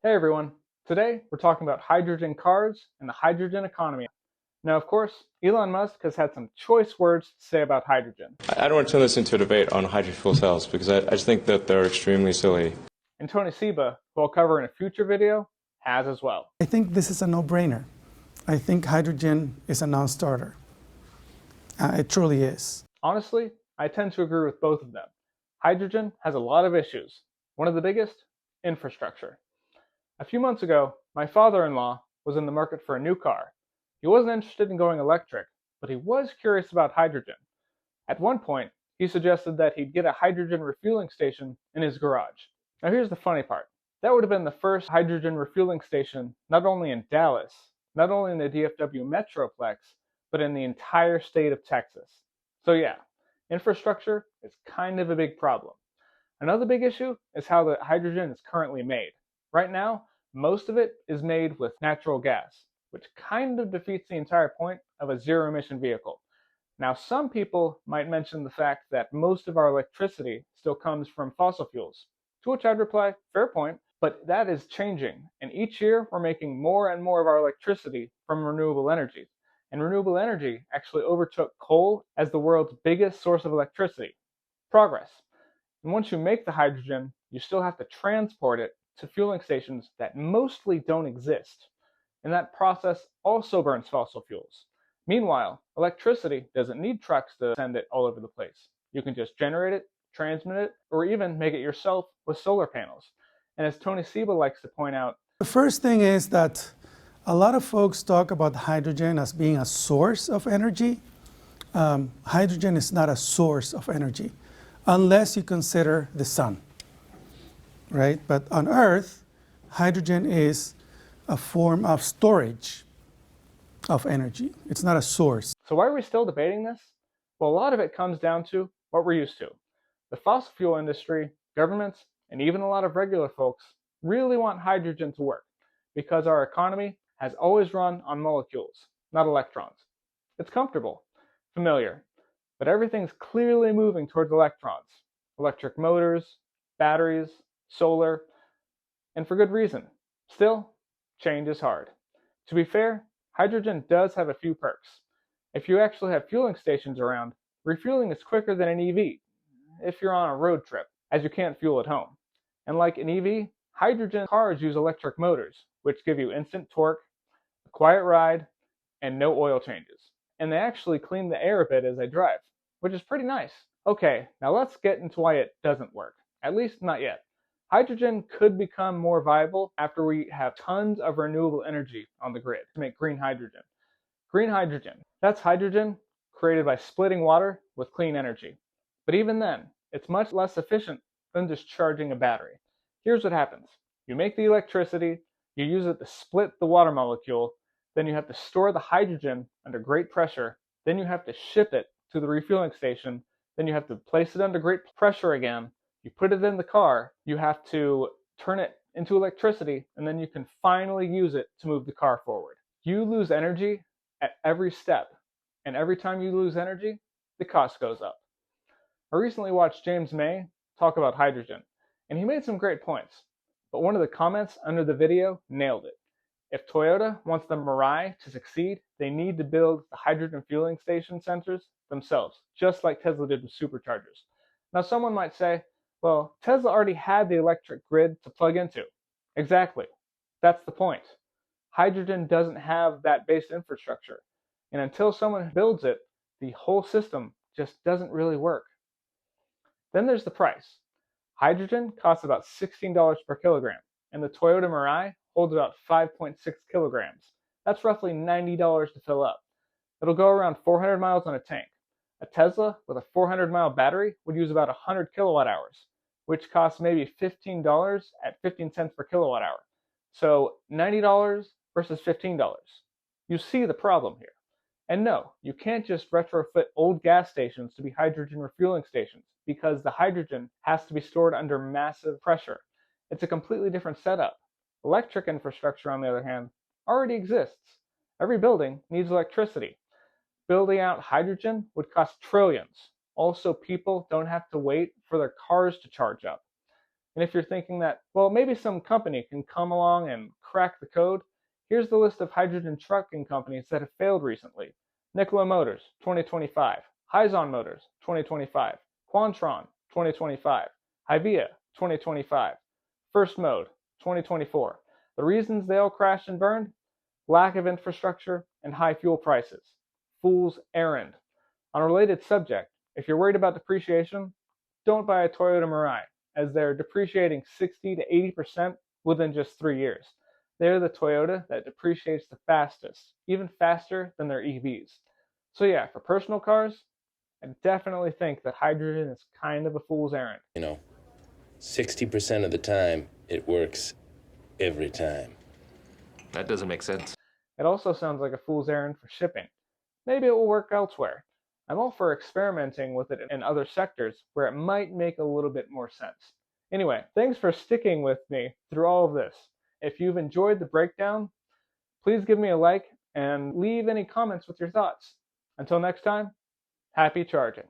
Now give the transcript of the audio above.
Hey everyone, today we're talking about hydrogen cars and the hydrogen economy. Now, of course, Elon Musk has had some choice words to say about hydrogen, I don't want to turn this into a debate on hydrogen fuel cells because I just think that they're extremely silly. and Tony Seba, who I'll cover in a future video, has as well. I think this is a no-brainer. I think hydrogen is a non-starter. It truly is. Honestly, I tend to agree with both of them. Hydrogen has a lot of issues. One of the biggest, infrastructure. A few months ago, my father-in-law was in the market for a new car. He wasn't interested in going electric, but he was curious about hydrogen. At one point, he suggested that he'd get a hydrogen refueling station in his garage. Now here's the funny part. That would have been the first hydrogen refueling station not only in Dallas, not only in the DFW Metroplex, but in the entire state of Texas. So yeah, infrastructure is kind of a big problem. Another big issue is how the hydrogen is currently made. Right now, most of it is made with natural gas, which kind of defeats the entire point of a zero-emission vehicle. Now, some people might mention the fact that most of our electricity still comes from fossil fuels, to which I'd reply, fair point, but that is changing, and each year we're making more and more of our electricity from renewable energy. And renewable energy actually overtook coal as the world's biggest source of electricity. Progress. And once you make the hydrogen, you still have to transport it to fueling stations that mostly don't exist. And that process also burns fossil fuels. Meanwhile, electricity doesn't need trucks to send it all over the place. You can just generate it, transmit it, or even make it yourself with solar panels. And as Tony Seba likes to point out, The first thing is that a lot of folks talk about hydrogen as being a source of energy. Hydrogen is not a source of energy, unless you consider the sun, right? But on Earth, hydrogen is a form of storage of energy. It's not a source. so why are we still debating this? Well, a lot of it comes down to what we're used to. The fossil fuel industry, governments, and even a lot of regular folks really want hydrogen to work because our economy has always run on molecules, not electrons. It's comfortable, familiar, but everything's clearly moving towards electrons. Electric motors, batteries, solar, and for good reason. Still, change is hard. To be fair, hydrogen does have a few perks. If you actually have fueling stations around, refueling is quicker than an EV if you're on a road trip, as you can't fuel at home. And like an EV, hydrogen cars use electric motors, which give you instant torque, a quiet ride, and no oil changes. And they actually clean the air a bit as they drive, which is pretty nice. Okay, now let's get into why it doesn't work. At least not yet. Hydrogen could become more viable after we have tons of renewable energy on the grid to make green hydrogen. Green hydrogen, that's hydrogen created by splitting water with clean energy. But even then, it's much less efficient than just charging a battery. Here's what happens. You make the electricity, you use it to split the water molecule, then you have to store the hydrogen under great pressure, then you have to ship it to the refueling station, then you have to place it under great pressure again, you put it in the car, you have to turn it into electricity, and then you can finally use it to move the car forward. You lose energy at every step, and every time you lose energy, the cost goes up. I recently watched James May talk about hydrogen, and he made some great points, but one of the comments under the video nailed it. If Toyota wants the Mirai to succeed, they need to build the hydrogen fueling station centers themselves, just like Tesla did with superchargers. Now someone might say, well, Tesla already had the electric grid to plug into. Exactly. That's the point. Hydrogen doesn't have that base infrastructure, and until someone builds it, the whole system just doesn't really work. Then there's the price. Hydrogen costs about $16 per kilogram, and the Toyota Mirai holds about 5.6 kilograms. That's roughly $90 to fill up. It'll go around 400 miles on a tank. A Tesla with a 400-mile battery would use about 100 kilowatt hours, which costs maybe $15 at 15 cents per kilowatt hour. So $90 versus $15. You see the problem here. And no, you can't just retrofit old gas stations to be hydrogen refueling stations because the hydrogen has to be stored under massive pressure. It's a completely different setup. Electric infrastructure, on the other hand, already exists. Every building needs electricity. Building out hydrogen would cost trillions. Also, people don't have to wait for their cars to charge up. And if you're thinking that, well, maybe some company can come along and crack the code, here's the list of hydrogen trucking companies that have failed recently. Nikola Motors, 2025. Hyzon Motors, 2025. Quantron, 2025. Hyvia, 2025. First Mode, 2024. The reasons they all crashed and burned? Lack of infrastructure and high fuel prices. Fool's errand. On a related subject, if you're worried about depreciation, don't buy a Toyota Mirai, as they're depreciating 60 to 80% within just 3 years. They're the Toyota that depreciates the fastest, even faster than their EVs. So yeah, for personal cars, I definitely think that hydrogen is kind of a fool's errand. 60% of the time, it works every time. That doesn't make sense. It also sounds like a fool's errand for shipping. Maybe it will work elsewhere. I'm all for experimenting with it in other sectors where it might make a little bit more sense. Anyway, thanks for sticking with me through all of this. If you've enjoyed the breakdown, please give me a like and leave any comments with your thoughts. Until next time, happy charging.